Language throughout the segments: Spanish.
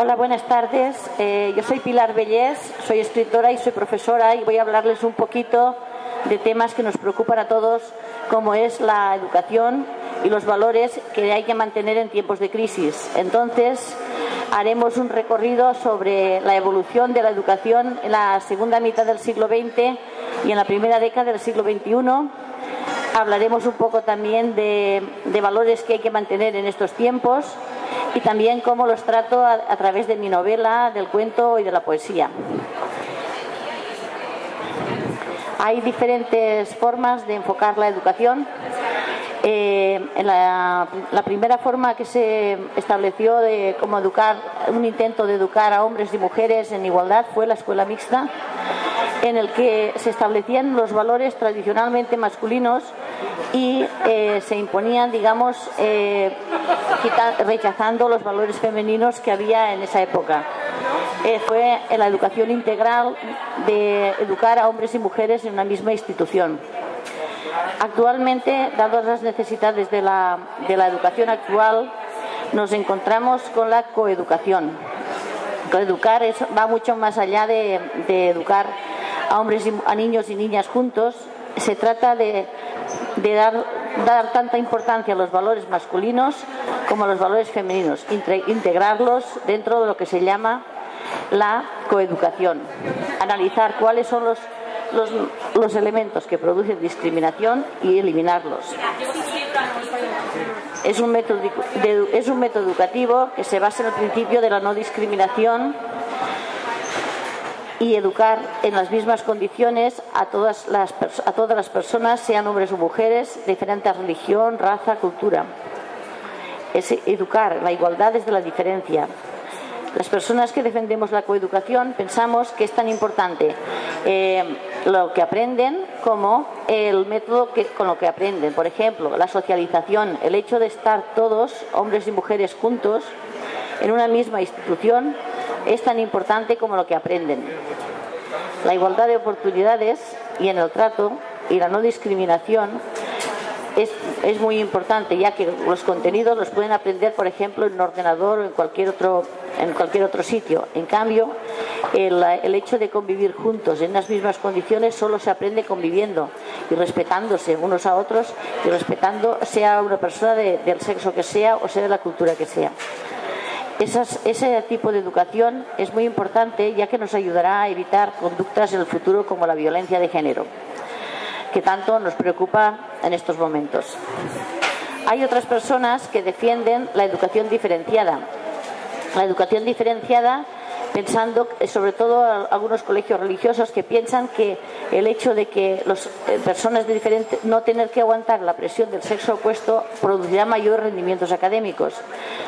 Hola, buenas tardes. Yo soy Pilar Bellés, soy escritora y soy profesora y voy a hablarles un poquito de temas que nos preocupan a todos, como es la educación y los valores que hay que mantener en tiempos de crisis. Entonces, haremos un recorrido sobre la evolución de la educación en la segunda mitad del siglo XX y en la primera década del siglo XXI. Hablaremos un poco también de valores que hay que mantener en estos tiempos y también cómo los trato a través de mi novela, del cuento y de la poesía. Hay diferentes formas de enfocar la educación. La primera forma que se estableció de cómo educar, un intento de educar a hombres y mujeres en igualdad, fue la escuela mixta, en el que se establecían los valores tradicionalmente masculinos y se imponían, digamos, rechazando los valores femeninos que había en esa época. Fue en la educación integral de educar a hombres y mujeres en una misma institución. Actualmente, dadas las necesidades de la educación actual, nos encontramos con la coeducación. Coeducar va mucho más allá de educar a hombres y a niños y niñas juntos. Se trata de dar tanta importancia a los valores masculinos como a los valores femeninos, integrarlos dentro de lo que se llama la coeducación, analizar cuáles son los elementos que producen discriminación y eliminarlos. Es un método educativo que se basa en el principio de la no discriminación y educar en las mismas condiciones a todas las personas, sean hombres o mujeres, de diferente religión, raza, cultura. Es educar la igualdad desde la diferencia. Las personas que defendemos la coeducación pensamos que es tan importante lo que aprenden como el método con lo que aprenden. Por ejemplo, la socialización, el hecho de estar todos, hombres y mujeres, juntos en una misma institución, es tan importante como lo que aprenden. La igualdad de oportunidades y en el trato y la no discriminación es muy importante, ya que los contenidos los pueden aprender, por ejemplo, en un ordenador o en cualquier otro sitio. En cambio, el hecho de convivir juntos en las mismas condiciones solo se aprende conviviendo y respetándose unos a otros y respetando, sea una persona del sexo que sea o sea de la cultura que sea. Ese tipo de educación es muy importante, ya que nos ayudará a evitar conductas en el futuro como la violencia de género, que tanto nos preocupa en estos momentos. Hay otras personas que defienden la educación diferenciada. La educación diferenciada, pensando, sobre todo algunos colegios religiosos que piensan que el hecho de que las personas de diferente no tener que aguantar la presión del sexo opuesto producirá mayores rendimientos académicos.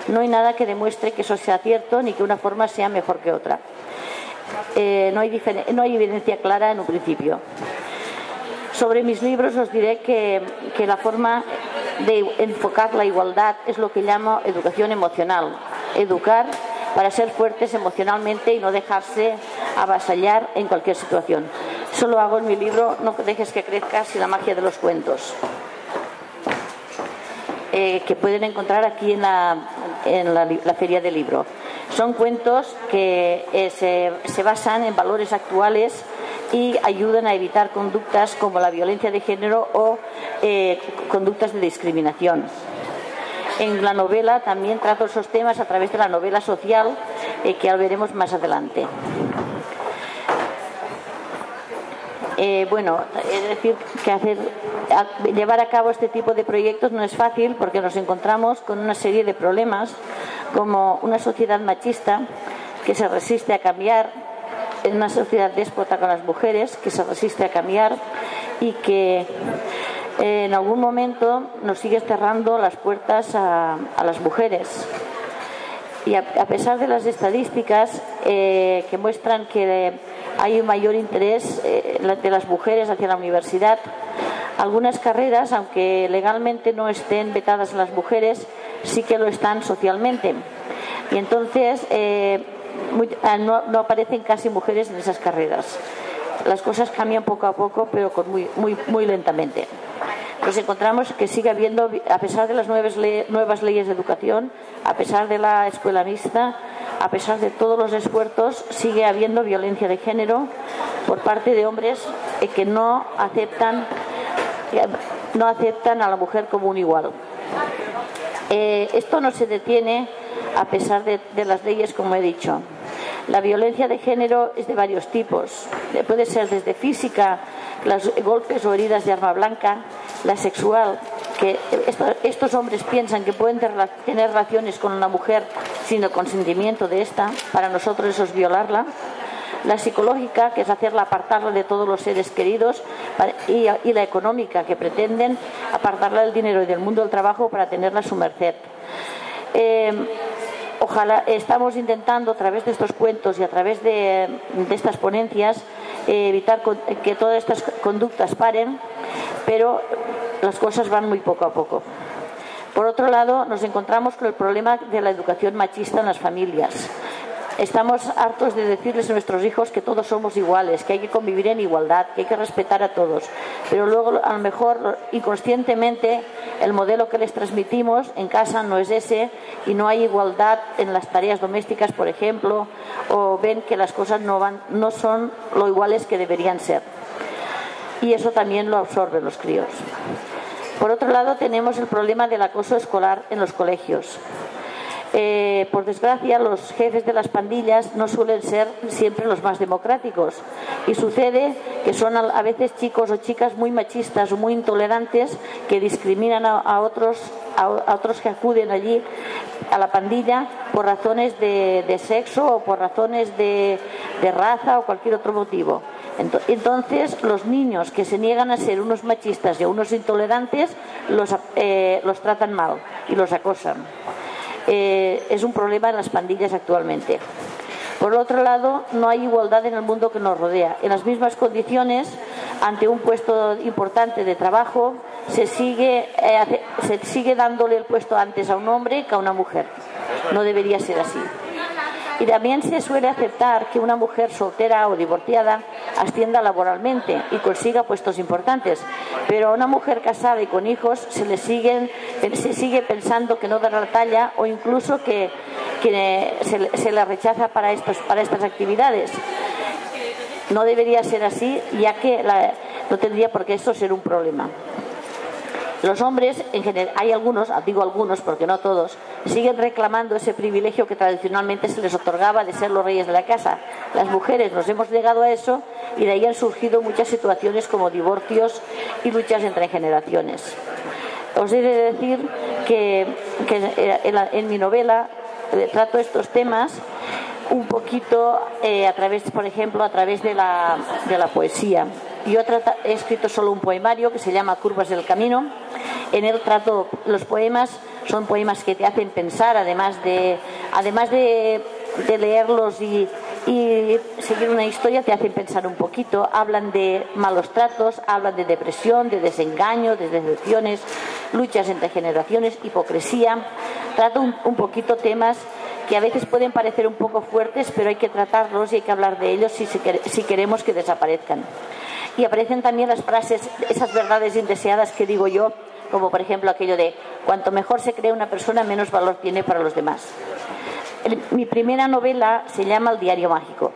No hay nada que demuestre que eso sea cierto ni que una forma sea mejor que otra. No hay evidencia clara en un principio. Sobre mis libros os diré que la forma de enfocar la igualdad es lo que llamo educación emocional. Educar para ser fuertes emocionalmente y no dejarse avasallar en cualquier situación. Eso lo hago en mi libro No dejes que crezcas y la magia de los cuentos, que pueden encontrar aquí en la Feria del Libro. Son cuentos que se basan en valores actuales y ayudan a evitar conductas como la violencia de género o conductas de discriminación. En la novela también trato esos temas a través de la novela social, que ya veremos más adelante. Es decir, que llevar a cabo este tipo de proyectos no es fácil, porque nos encontramos con una serie de problemas, como una sociedad machista que se resiste a cambiar, en una sociedad déspota con las mujeres que se resiste a cambiar y que en algún momento nos sigue cerrando las puertas a las mujeres. Y a pesar de las estadísticas que muestran que hay un mayor interés de las mujeres hacia la universidad, algunas carreras, aunque legalmente no estén vetadas a las mujeres, sí que lo están socialmente. Y entonces no aparecen casi mujeres en esas carreras. Las cosas cambian poco a poco, pero muy lentamente. nos encontramos que sigue habiendo, a pesar de las nuevas leyes de educación, a pesar de la escuela mixta, a pesar de todos los esfuerzos, sigue habiendo violencia de género por parte de hombres que no aceptan a la mujer como un igual. Esto no se detiene a pesar de las leyes, como he dicho. La violencia de género es de varios tipos. Puede ser desde física, los golpes o heridas de arma blanca, la sexual, que estos hombres piensan que pueden tener relaciones con una mujer sin el consentimiento de esta. Para nosotros eso es violarla. La psicológica, que es hacerla apartarla de todos los seres queridos, y la económica, que pretenden apartarla del dinero y del mundo del trabajo para tenerla a su merced. Ojalá, estamos intentando a través de estos cuentos y a través de estas ponencias evitar que todas estas conductas paren, pero las cosas van muy poco a poco. Por otro lado, nos encontramos con el problema de la educación machista en las familias. Estamos hartos de decirles a nuestros hijos que todos somos iguales, que hay que convivir en igualdad, que hay que respetar a todos. Pero luego, a lo mejor, inconscientemente, el modelo que les transmitimos en casa no es ese y no hay igualdad en las tareas domésticas, por ejemplo, o ven que las cosas no son lo iguales que deberían ser. Y eso también lo absorben los críos. Por otro lado, tenemos el problema del acoso escolar en los colegios. Por desgracia, los jefes de las pandillas no suelen ser siempre los más democráticos y sucede que son a veces chicos o chicas muy machistas o muy intolerantes que discriminan a otros que acuden allí a la pandilla por razones de sexo o por razones de raza o cualquier otro motivo. Entonces, los niños que se niegan a ser unos machistas y a unos intolerantes los tratan mal y los acosan. Es un problema en las pandillas actualmente. Por otro lado, no hay igualdad en el mundo que nos rodea. En las mismas condiciones, ante un puesto importante de trabajo, se sigue dándole el puesto antes a un hombre que a una mujer. No debería ser así. Y también se suele aceptar que una mujer soltera o divorciada ascienda laboralmente y consiga puestos importantes, pero a una mujer casada y con hijos se sigue pensando que no dará la talla o incluso que se la rechaza para estas actividades. No debería ser así, ya que no tendría por qué esto ser un problema. Los hombres, en general, hay algunos, digo algunos porque no todos, siguen reclamando ese privilegio que tradicionalmente se les otorgaba de ser los reyes de la casa. Las mujeres nos hemos llegado a eso y de ahí han surgido muchas situaciones como divorcios y luchas entre generaciones. Os he de decir que en mi novela trato estos temas un poquito a través, por ejemplo, a través de la poesía. Yo he escrito solo un poemario que se llama Curvas del Camino. En él trato los poemas, son poemas que te hacen pensar, además de leerlos y seguir una historia, te hacen pensar un poquito. Hablan de malos tratos, hablan de depresión, de desengaño, de decepciones, luchas entre generaciones, hipocresía. Trato un poquito temas que a veces pueden parecer un poco fuertes, pero hay que tratarlos y hay que hablar de ellos si queremos que desaparezcan. Y aparecen también las frases, esas verdades indeseadas que digo yo, como por ejemplo aquello de cuanto mejor se cree una persona, menos valor tiene para los demás. Mi primera novela se llama El diario mágico.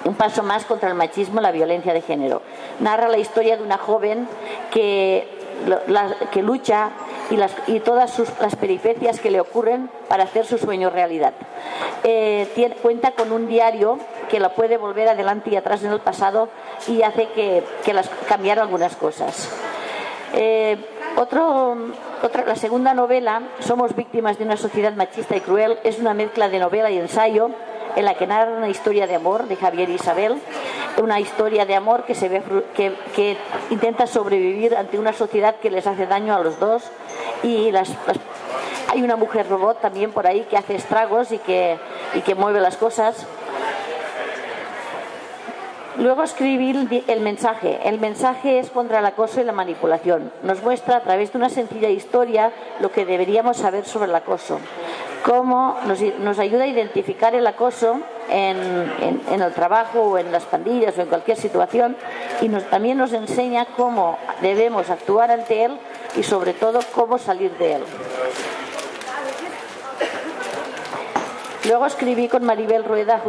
Un paso más contra el machismo y la violencia de género. Narra la historia de una joven que lucha y todas las peripecias que le ocurren para hacer su sueño realidad. Cuenta con un diario que la puede volver adelante y atrás en el pasado y hace que cambiar algunas cosas. La segunda novela, Somos víctimas de una sociedad machista y cruel, es una mezcla de novela y ensayo en la que narra una historia de amor de Javier e Isabel, una historia de amor que intenta sobrevivir ante una sociedad que les hace daño a los dos y hay una mujer robot también por ahí que hace estragos y que mueve las cosas. Luego escribí el mensaje. El mensaje es contra el acoso y la manipulación. Nos muestra a través de una sencilla historia lo que deberíamos saber sobre el acoso. Cómo nos ayuda a identificar el acoso en el trabajo o en las pandillas o en cualquier situación, y también nos enseña cómo debemos actuar ante él y sobre todo cómo salir de él. Luego escribí con Maribel Rueda,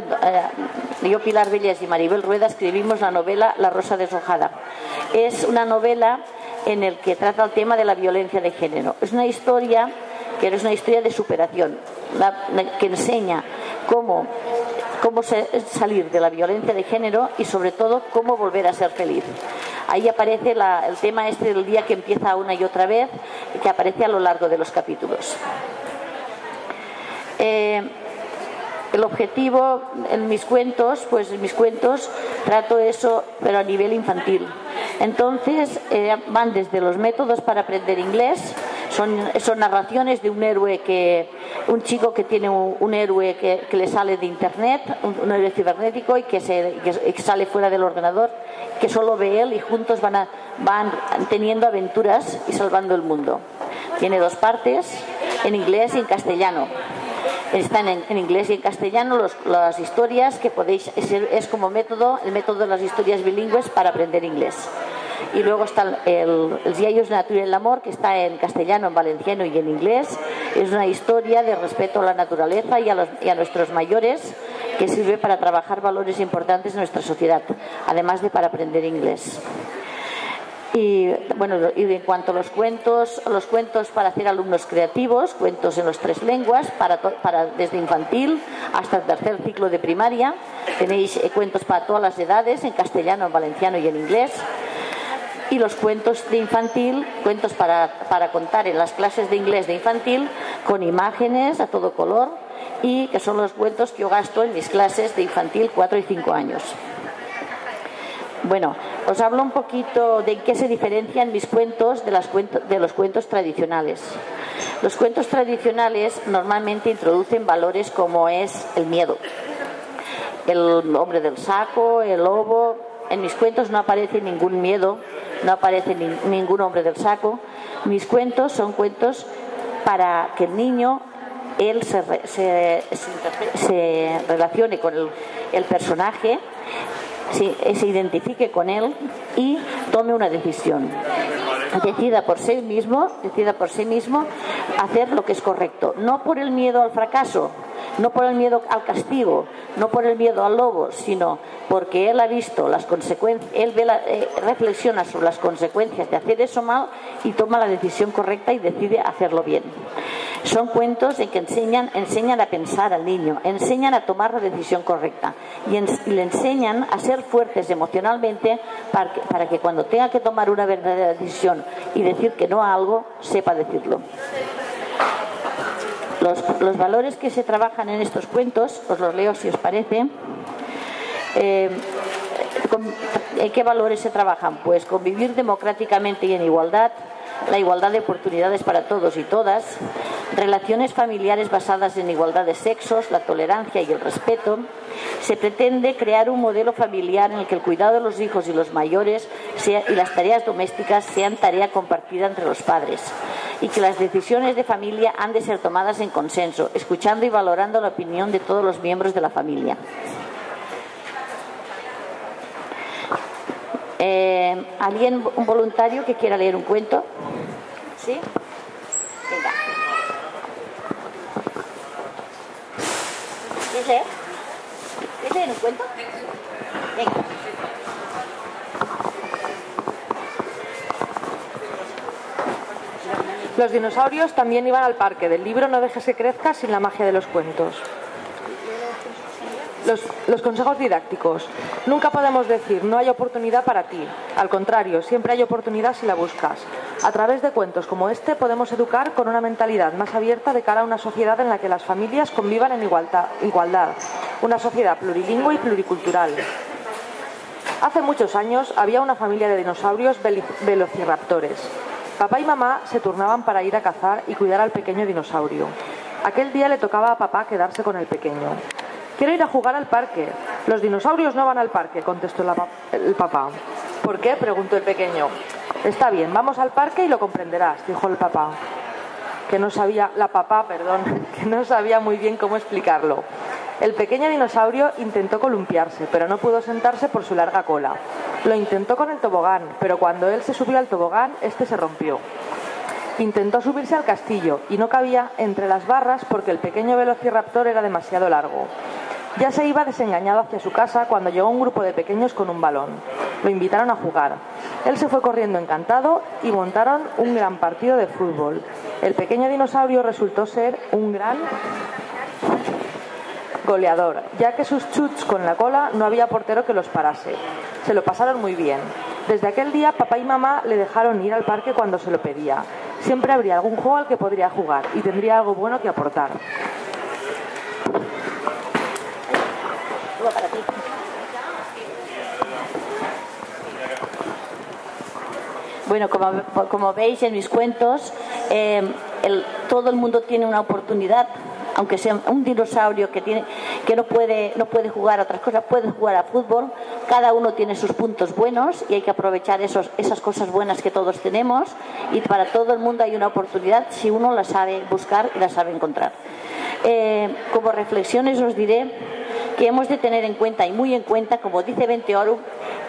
yo, Pilar Vellés y Maribel Rueda, escribimos la novela La rosa deshojada. Es una novela en la que trata el tema de la violencia de género. Es una historia de superación, que enseña cómo salir de la violencia de género y sobre todo cómo volver a ser feliz. Ahí aparece el tema del día que empieza una y otra vez, que aparece a lo largo de los capítulos. El objetivo en mis cuentos, trato eso, pero a nivel infantil. Entonces, van desde los métodos para aprender inglés, son narraciones de un chico que tiene un héroe que le sale de internet, un héroe cibernético y que sale fuera del ordenador, que solo ve él, y juntos van teniendo aventuras y salvando el mundo. Tiene 2 partes, en inglés y en castellano. Están en inglés y en castellano las historias que podéis, es como el método de las historias bilingües para aprender inglés. Y luego está el Diarios de Natura y el Amor, que está en castellano, en valenciano y en inglés. Es una historia de respeto a la naturaleza y a nuestros mayores, que sirve para trabajar valores importantes en nuestra sociedad, además de para aprender inglés. Y en cuanto a los cuentos para hacer alumnos creativos, cuentos en las 3 lenguas, desde infantil hasta el 3er ciclo de primaria. Tenéis cuentos para todas las edades, en castellano, en valenciano y en inglés. Y los cuentos de infantil, cuentos para contar en las clases de inglés de infantil, con imágenes a todo color, y que son los cuentos que yo gasto en mis clases de infantil 4 y 5 años. Bueno, os hablo un poquito de qué se diferencian mis cuentos de los cuentos tradicionales. Los cuentos tradicionales normalmente introducen valores como es el miedo, el hombre del saco, el lobo. En mis cuentos no aparece ningún miedo, no aparece ningún hombre del saco. Mis cuentos son cuentos para que el niño se relacione con el personaje, se identifique con él y tome una decisión. Decida por sí mismo hacer lo que es correcto, no por el miedo al fracaso, no por el miedo al castigo, no por el miedo al lobo, sino porque él ha visto las consecuencias, reflexiona sobre las consecuencias de hacer eso mal y toma la decisión correcta y decide hacerlo bien. Son cuentos en que enseñan a pensar al niño, enseñan a tomar la decisión correcta y le enseñan a ser fuertes emocionalmente para que cuando tenga que tomar una verdadera decisión y decir que no a algo, sepa decirlo. Los valores que se trabajan en estos cuentos, os los leo si os parece. ¿Qué valores se trabajan? Pues convivir democráticamente y en igualdad, la igualdad de oportunidades para todos y todas, relaciones familiares basadas en igualdad de sexos, la tolerancia y el respeto. Se pretende crear un modelo familiar en el que el cuidado de los hijos y los mayores y las tareas domésticas sean tarea compartida entre los padres, y que las decisiones de familia han de ser tomadas en consenso, escuchando y valorando la opinión de todos los miembros de la familia. ¿Alguien, un voluntario que quiera leer un cuento? ¿Sí? Venga. ¿Quieres leer? ¿Quieres leer un cuento? Venga. Los dinosaurios también iban al parque. Del libro No dejes que crezca sin la magia de los cuentos. Los consejos didácticos. Nunca podemos decir no hay oportunidad para ti. Al contrario, siempre hay oportunidad si la buscas. A través de cuentos como este podemos educar con una mentalidad más abierta de cara a una sociedad en la que las familias convivan en igualdad. Una sociedad plurilingüe y pluricultural. Hace muchos años había una familia de dinosaurios velociraptores. Papá y mamá se turnaban para ir a cazar y cuidar al pequeño dinosaurio. Aquel día le tocaba a papá quedarse con el pequeño. Quiero ir a jugar al parque. Los dinosaurios no van al parque, contestó el papá. ¿Por qué?, preguntó el pequeño. Está bien, vamos al parque y lo comprenderás, dijo el papá, que no sabía muy bien cómo explicarlo. El pequeño dinosaurio intentó columpiarse, pero no pudo sentarse por su larga cola. Lo intentó con el tobogán, pero cuando él se subió al tobogán, este se rompió. Intentó subirse al castillo y no cabía entre las barras porque el pequeño velociraptor era demasiado largo. Ya se iba desengañado hacia su casa cuando llegó un grupo de pequeños con un balón. Lo invitaron a jugar. Él se fue corriendo encantado y montaron un gran partido de fútbol. El pequeño dinosaurio resultó ser un gran goleador, ya que sus chuts con la cola no había portero que los parase. Se lo pasaron muy bien. Desde aquel día papá y mamá le dejaron ir al parque cuando se lo pedía. Siempre habría algún juego al que podría jugar y tendría algo bueno que aportar. Para ti. Bueno, como veis en mis cuentos, todo el mundo tiene una oportunidad, aunque sea un dinosaurio que no puede jugar a otras cosas, puede jugar a fútbol. Cada uno tiene sus puntos buenos y hay que aprovechar esas cosas buenas que todos tenemos, y para todo el mundo hay una oportunidad si uno la sabe buscar y la sabe encontrar. Como reflexiones os diré que hemos de tener en cuenta, y muy en cuenta, como dice Benteoru,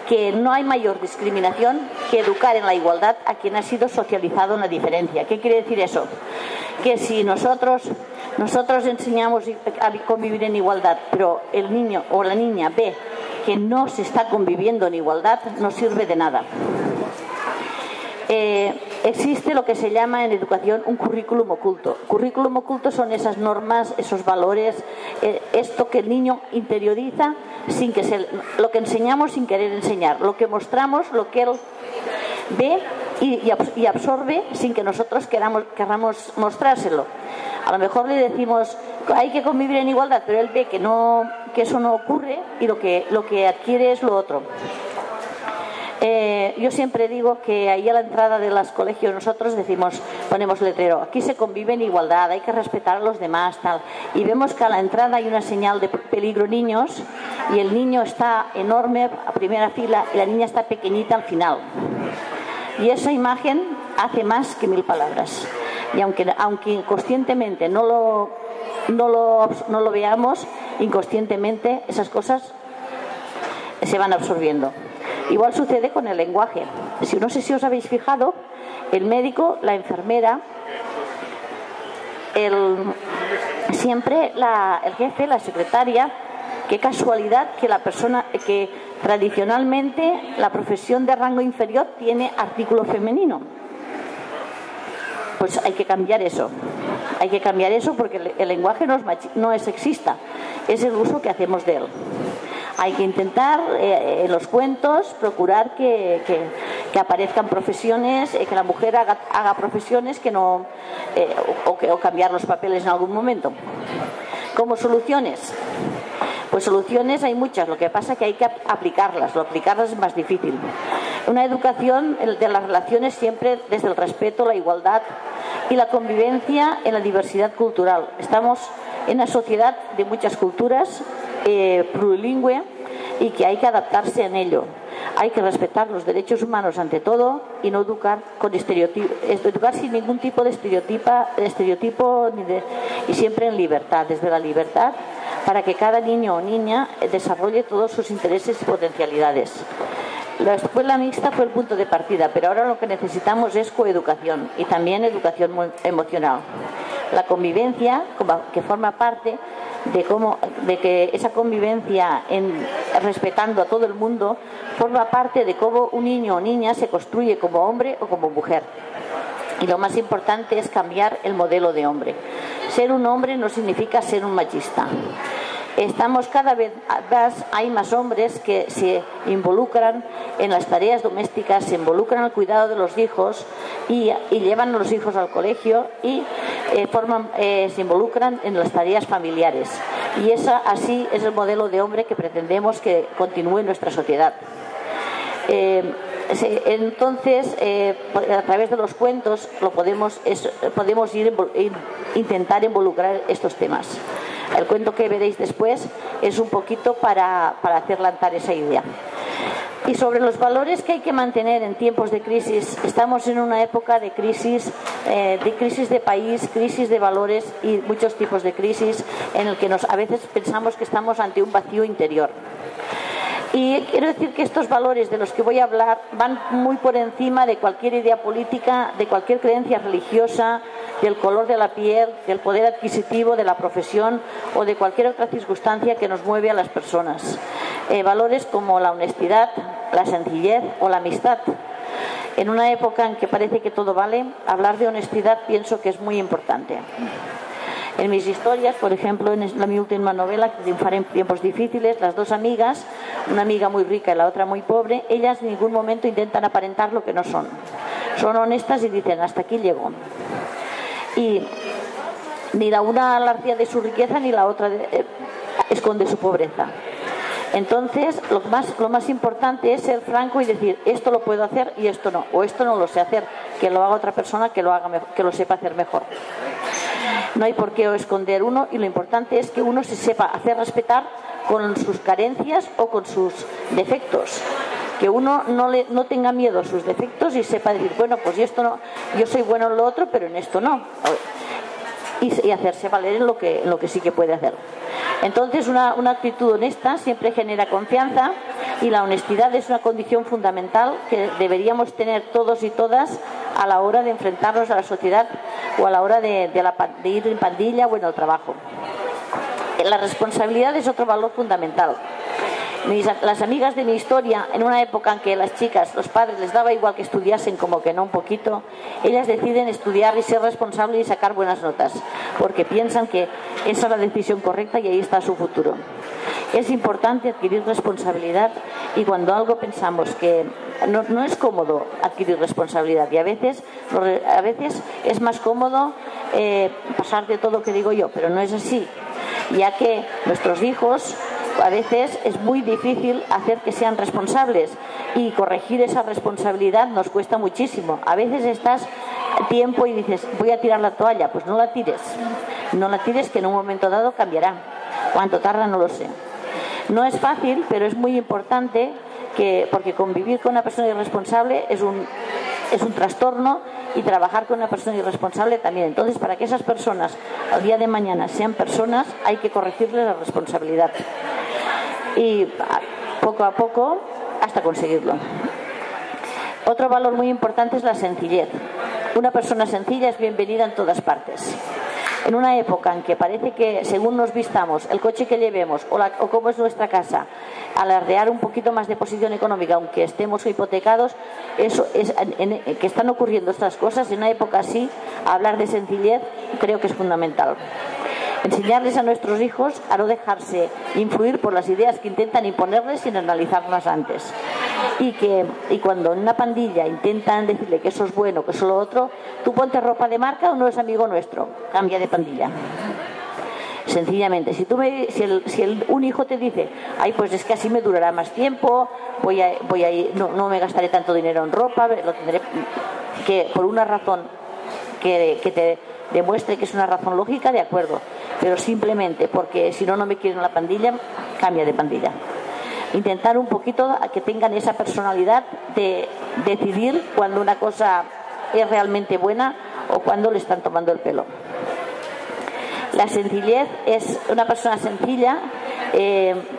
que no hay mayor discriminación que educar en la igualdad a quien ha sido socializado en la diferencia. ¿Qué quiere decir eso? Que si nosotros enseñamos a convivir en igualdad, pero el niño o la niña ve que no se está conviviendo en igualdad, no sirve de nada. Existe lo que se llama en educación un currículum oculto. Currículum oculto son esas normas, esos valores, esto que el niño interioriza sin que lo que enseñamos sin querer enseñar, lo que mostramos, lo que él ve y absorbe sin que nosotros queramos mostrárselo. A lo mejor le decimos hay que convivir en igualdad, pero él ve que eso no ocurre y lo que adquiere es lo otro. Yo siempre digo que ahí a la entrada de los colegios nosotros ponemos letrero, aquí se convive en igualdad, hay que respetar a los demás, tal. Y vemos que a la entrada hay una señal de peligro niños y el niño está enorme a primera fila y la niña está pequeñita al final. Y esa imagen hace más que 1000 palabras. Y aunque inconscientemente no lo veamos, inconscientemente esas cosas se van absorbiendo. Igual sucede con el lenguaje. No sé si os habéis fijado, el médico, la enfermera, siempre el jefe, la secretaria, qué casualidad que tradicionalmente la profesión de rango inferior tiene artículo femenino. Pues hay que cambiar eso. Hay que cambiar eso porque el lenguaje no es sexista, es el uso que hacemos de él. Hay que intentar en los cuentos procurar que aparezcan profesiones, que la mujer haga profesiones o cambiar los papeles en algún momento. Como soluciones, pues soluciones hay muchas, lo que pasa es que hay que aplicarlas es más difícil. Una educación de las relaciones siempre desde el respeto, la igualdad y la convivencia en la diversidad cultural. Estamos en una sociedad de muchas culturas, plurilingüe, y que hay que adaptarse en ello. Hay que respetar los derechos humanos ante todo y no educar educar sin ningún tipo de estereotipo y siempre en libertad, desde la libertad, para que cada niño o niña desarrolle todos sus intereses y potencialidades. La escuela mixta fue el punto de partida, pero ahora lo que necesitamos es coeducación y también educación emocional. La convivencia, que forma parte de que esa convivencia respetando a todo el mundo, forma parte de cómo un niño o niña se construye como hombre o como mujer. Y lo más importante es cambiar el modelo de hombre. Ser un hombre no significa ser un machista. Cada vez más, hay más hombres que se involucran en las tareas domésticas, se involucran en el cuidado de los hijos y llevan a los hijos al colegio y se involucran en las tareas familiares. Y así es el modelo de hombre que pretendemos que continúe en nuestra sociedad. Entonces, a través de los cuentos podemos intentar involucrar estos temas. El cuento que veréis después es un poquito para hacer lanzar esa idea. Y sobre los valores que hay que mantener en tiempos de crisis, estamos en una época de crisis de país, crisis de valores y muchos tipos de crisis en el que a veces pensamos que estamos ante un vacío interior. Y quiero decir que estos valores de los que voy a hablar van muy por encima de cualquier idea política, de cualquier creencia religiosa, del color de la piel, del poder adquisitivo, de la profesión o de cualquier otra circunstancia que nos mueve a las personas. Valores como la honestidad, la sencillez o la amistad. En una época en que parece que todo vale, hablar de honestidad pienso que es muy importante. En mis historias, por ejemplo, en mi última novela, Triunfar en tiempos difíciles, las dos amigas, una amiga muy rica y la otra muy pobre, ellas en ningún momento intentan aparentar lo que no son. Son honestas y dicen, hasta aquí llego. Y ni la una alarcia de su riqueza ni la otra esconde su pobreza. Entonces, lo más importante es ser franco y decir, esto lo puedo hacer y esto no, o esto no lo sé hacer, que lo haga otra persona que lo sepa hacer mejor. No hay por qué esconder uno y lo importante es que uno se sepa hacer respetar con sus carencias o con sus defectos. Que uno no tenga miedo a sus defectos y sepa decir, bueno, pues yo soy bueno en lo otro, pero en esto no. Y hacerse valer en lo que sí que puede hacer. Entonces, una actitud honesta siempre genera confianza y la honestidad es una condición fundamental que deberíamos tener todos y todas a la hora de enfrentarnos a la sociedad o a la hora de ir en pandilla o en el trabajo. La responsabilidad es otro valor fundamental. Las amigas de mi historia, en una época en que las chicas, los padres les daba igual que estudiasen como que no un poquito, ellas deciden estudiar y ser responsables y sacar buenas notas, porque piensan que esa es la decisión correcta y ahí está su futuro. Es importante adquirir responsabilidad y cuando algo pensamos que no es cómodo adquirir responsabilidad y a veces es más cómodo pasar de todo lo que digo yo, pero no es así, ya que nuestros hijos a veces es muy difícil hacer que sean responsables y corregir esa responsabilidad nos cuesta muchísimo. A veces estás tiempo y dices, voy a tirar la toalla, pues no la tires, que en un momento dado cambiará. Cuánto tarda no lo sé. No es fácil, pero es muy importante porque convivir con una persona irresponsable es un trastorno y trabajar con una persona irresponsable también. Entonces, para que esas personas al día de mañana sean personas, hay que corregirles la responsabilidad. Y poco a poco hasta conseguirlo. Otro valor muy importante es la sencillez. Una persona sencilla es bienvenida en todas partes. En una época en que parece que según nos vistamos, el coche que llevemos o cómo es nuestra casa, alardear un poquito más de posición económica, aunque estemos hipotecados, que están ocurriendo estas cosas, en una época así, hablar de sencillez creo que es fundamental. Enseñarles a nuestros hijos a no dejarse influir por las ideas que intentan imponerles sin analizarlas antes. Y cuando en una pandilla intentan decirle que eso es bueno, que eso es lo otro, tú ponte ropa de marca o no es amigo nuestro, cambia de pandilla. Sencillamente, si un hijo te dice, ay, pues es que así me durará más tiempo, no me gastaré tanto dinero en ropa, lo tendré que por una razón que te demuestre que es una razón lógica, de acuerdo, pero simplemente porque si no me quieren en la pandilla, cambia de pandilla. Intentar un poquito a que tengan esa personalidad de decidir cuando una cosa es realmente buena o cuando le están tomando el pelo. La sencillez es una persona sencilla,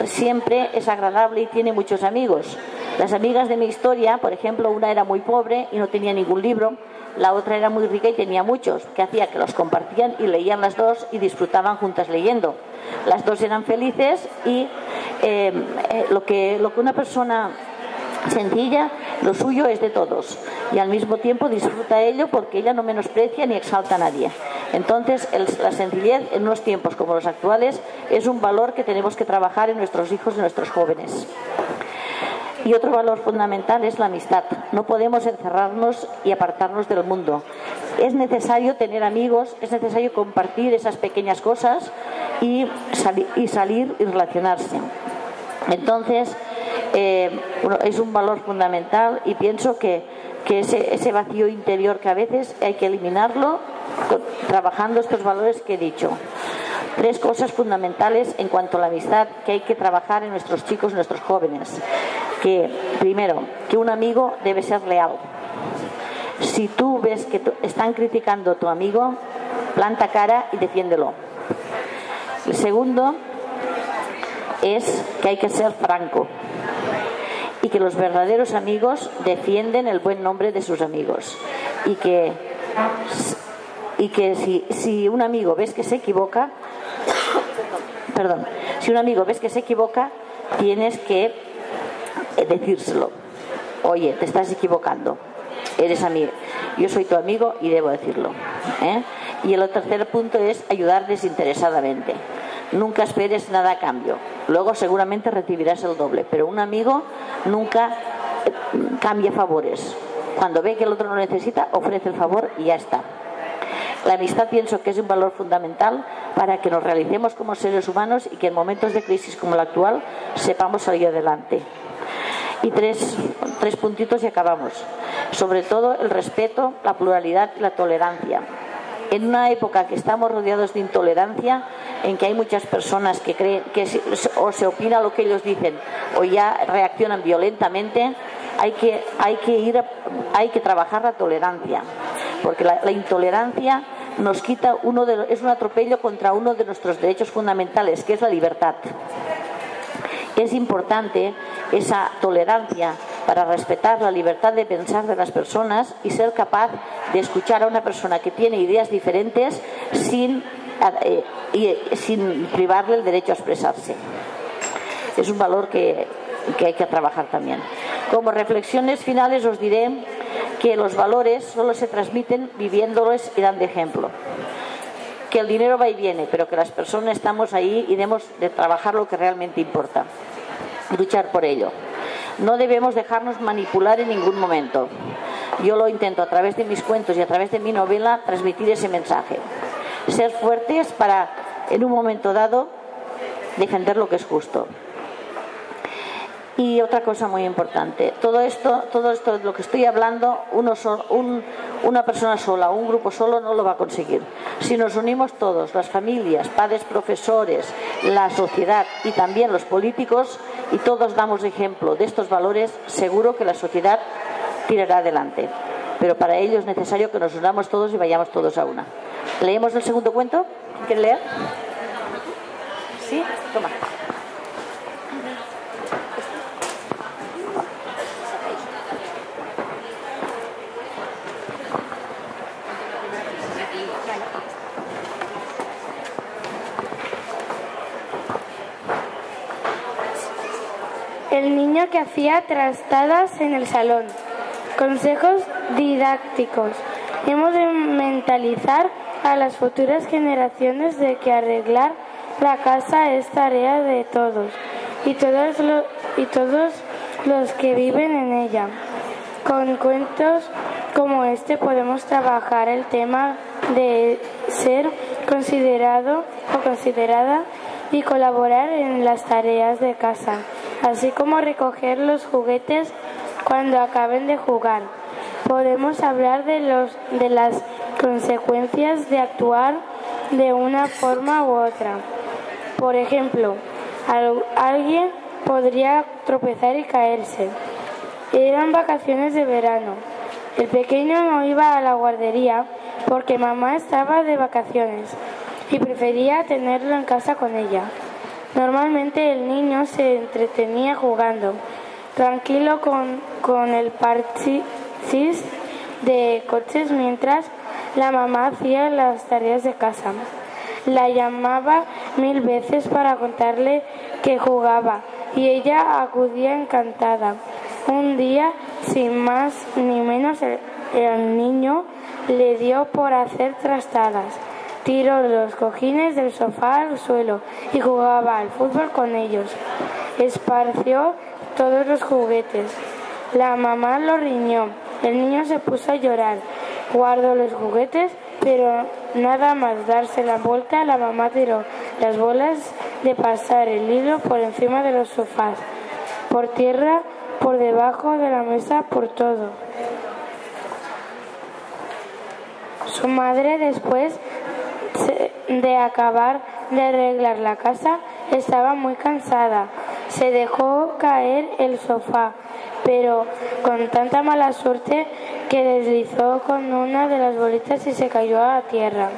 siempre es agradable y tiene muchos amigos. Las amigas de mi historia, por ejemplo, una era muy pobre y no tenía ningún libro, la otra era muy rica y tenía muchos, que hacía que los compartían y leían las dos y disfrutaban juntas leyendo. Las dos eran felices y lo que una persona sencilla, lo suyo es de todos y al mismo tiempo disfruta ello porque ella no menosprecia ni exalta a nadie. Entonces la sencillez en unos tiempos como los actuales es un valor que tenemos que trabajar en nuestros hijos y nuestros jóvenes. Y otro valor fundamental es la amistad. No podemos encerrarnos y apartarnos del mundo. Es necesario tener amigos, es necesario compartir esas pequeñas cosas y salir y relacionarse. Entonces, es un valor fundamental y pienso que ese vacío interior que a veces hay que eliminarlo trabajando estos valores que he dicho. 3 cosas fundamentales en cuanto a la amistad que hay que trabajar en nuestros chicos, nuestros jóvenes. que, primero, que un amigo debe ser leal. Si tú ves que están criticando a tu amigo, planta cara y defiéndelo. El segundo es que hay que ser franco y que los verdaderos amigos defienden el buen nombre de sus amigos y que si un amigo ves que se equivoca, si un amigo ves que se equivoca, tienes que decírselo. Oye, te estás equivocando, eres amigo, yo soy tu amigo y debo decirlo, ¿eh? Y el tercer punto es ayudar desinteresadamente. Nunca esperes nada a cambio. Luego seguramente recibirás el doble, pero un amigo nunca cambia favores. Cuando ve que el otro lo necesita, ofrece el favor y ya está. La amistad pienso que es un valor fundamental para que nos realicemos como seres humanos y que en momentos de crisis como la actual sepamos salir adelante. Y tres puntitos y acabamos. Sobre todo el respeto, la pluralidad y la tolerancia. En una época que estamos rodeados de intolerancia, en que hay muchas personas que creen que o se opina lo que ellos dicen o ya reaccionan violentamente, hay que trabajar la tolerancia, porque la intolerancia nos quita es un atropello contra uno de nuestros derechos fundamentales, que es la libertad. Es importante esa tolerancia para respetar la libertad de pensar de las personas y ser capaz de escuchar a una persona que tiene ideas diferentes sin privarle el derecho a expresarse. Es un valor que hay que trabajar también. Como reflexiones finales os diré que los valores solo se transmiten viviéndolos y dando ejemplo. Que el dinero va y viene, pero que las personas estamos ahí y debemos de trabajar lo que realmente importa. Luchar por ello. No debemos dejarnos manipular en ningún momento. Yo lo intento a través de mis cuentos y a través de mi novela transmitir ese mensaje. Ser fuertes para, en un momento dado, defender lo que es justo. Y otra cosa muy importante, todo esto de lo que estoy hablando, una persona sola o un grupo solo no lo va a conseguir. Si nos unimos todos, las familias, padres, profesores, la sociedad y también los políticos, y todos damos ejemplo de estos valores, seguro que la sociedad tirará adelante. Pero para ello es necesario que nos unamos todos y vayamos todos a una. ¿Leemos el segundo cuento? ¿Quieren leer? ¿Sí? Toma. El niño que hacía trastadas en el salón. Consejos didácticos. Hemos de mentalizar a las futuras generaciones de que arreglar la casa es tarea de todos y todos los que viven en ella. Con cuentos como este podemos trabajar el tema de ser considerado o considerada y colaborar en las tareas de casa, así como recoger los juguetes cuando acaben de jugar. Podemos hablar de las consecuencias de actuar de una forma u otra. Por ejemplo, alguien podría tropezar y caerse. Eran vacaciones de verano. El pequeño no iba a la guardería porque mamá estaba de vacaciones y prefería tenerlo en casa con ella. Normalmente el niño se entretenía jugando, tranquilo con el parchís de coches mientras la mamá hacía las tareas de casa. La llamaba 1000 veces para contarle que jugaba y ella acudía encantada. Un día, sin más ni menos, el niño le dio por hacer trastadas. Tiró los cojines del sofá al suelo y jugaba al fútbol con ellos. Esparció todos los juguetes. La mamá lo riñó. El niño se puso a llorar. Guardó los juguetes, pero nada más darse la vuelta, la mamá tiró las bolas de pasar el hilo por encima de los sofás, por tierra, por debajo de la mesa, por todo. Su madre, después de acabar de arreglar la casa, estaba muy cansada. Se dejó caer el sofá, pero con tanta mala suerte que deslizó con una de las bolitas y se cayó a tierra.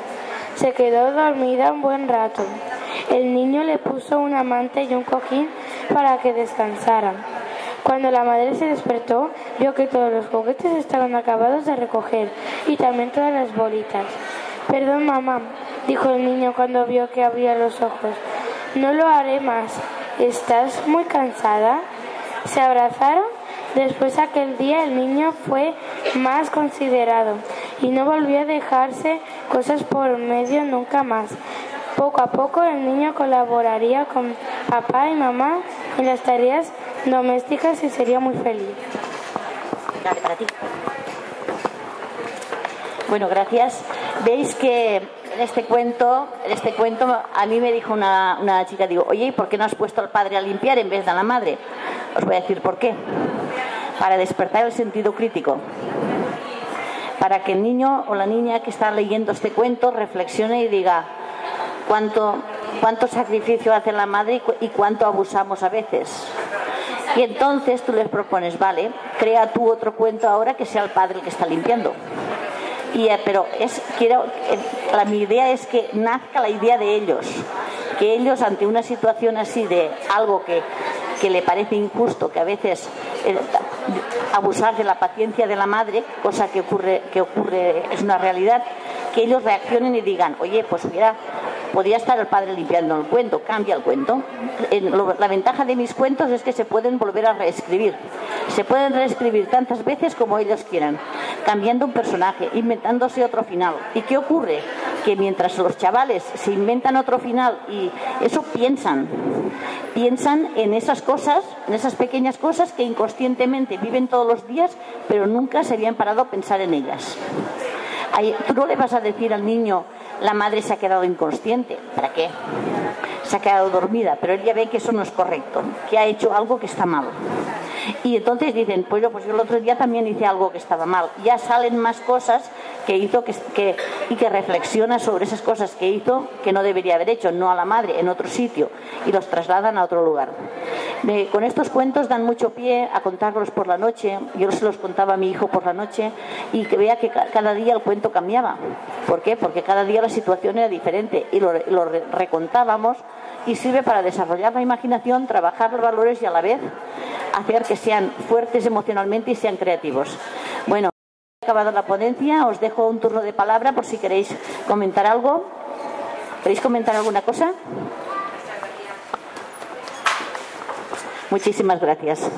Se quedó dormida un buen rato. El niño le puso una manta y un cojín para que descansara. Cuando la madre se despertó, vio que todos los juguetes estaban acabados de recoger y también todas las bolitas. «Perdón, mamá», dijo el niño cuando vio que abría los ojos. «No lo haré más. ¿Estás muy cansada?» Se abrazaron. Después de aquel día el niño fue más considerado y no volvió a dejarse cosas por medio nunca más. Poco a poco el niño colaboraría con papá y mamá en las tareas domésticas y sería muy feliz. Dale, para ti. Bueno, gracias. Veis que en este cuento a mí me dijo una chica, digo, oye, ¿y por qué no has puesto al padre a limpiar en vez de a la madre? Os voy a decir por qué. Para despertar el sentido crítico. Para que el niño o la niña que está leyendo este cuento reflexione y diga cuánto sacrificio hace la madre y cuánto abusamos a veces. Y entonces tú les propones, vale, crea tú otro cuento ahora que sea el padre el que está limpiando. Pero mi idea es que nazca la idea de ellos, que ellos ante una situación así de algo que le parece injusto, que a veces abusar de la paciencia de la madre, cosa que ocurre es una realidad, que ellos reaccionen y digan, oye, pues mira, podría estar el padre limpiando el cuento, cambia el cuento. La ventaja de mis cuentos es que se pueden volver a reescribir. Se pueden reescribir tantas veces como ellos quieran, cambiando un personaje, inventándose otro final. ¿Y qué ocurre? Que mientras los chavales se inventan otro final y eso piensan en esas cosas, en esas pequeñas cosas que inconscientemente viven todos los días, pero nunca se habían parado a pensar en ellas. Tú no le vas a decir al niño, la madre se ha quedado inconsciente. ¿Para qué? Se ha quedado dormida, pero él ya ve que eso no es correcto, que ha hecho algo que está mal. Y entonces dicen, pues yo el otro día también hice algo que estaba mal. Ya salen más cosas que hizo y que reflexiona sobre esas cosas que hizo que no debería haber hecho, no a la madre, en otro sitio, y los trasladan a otro lugar. Con estos cuentos dan mucho pie a contarlos por la noche. Yo se los contaba a mi hijo por la noche y que vea que cada día el cuento cambiaba. ¿Por qué? Porque cada día la situación era diferente y lo recontábamos, y sirve para desarrollar la imaginación, trabajar los valores y a la vez hacer que sean fuertes emocionalmente y sean creativos. Bueno, he acabado la ponencia, os dejo un turno de palabra por si queréis comentar algo. ¿Queréis comentar alguna cosa? Muchísimas gracias.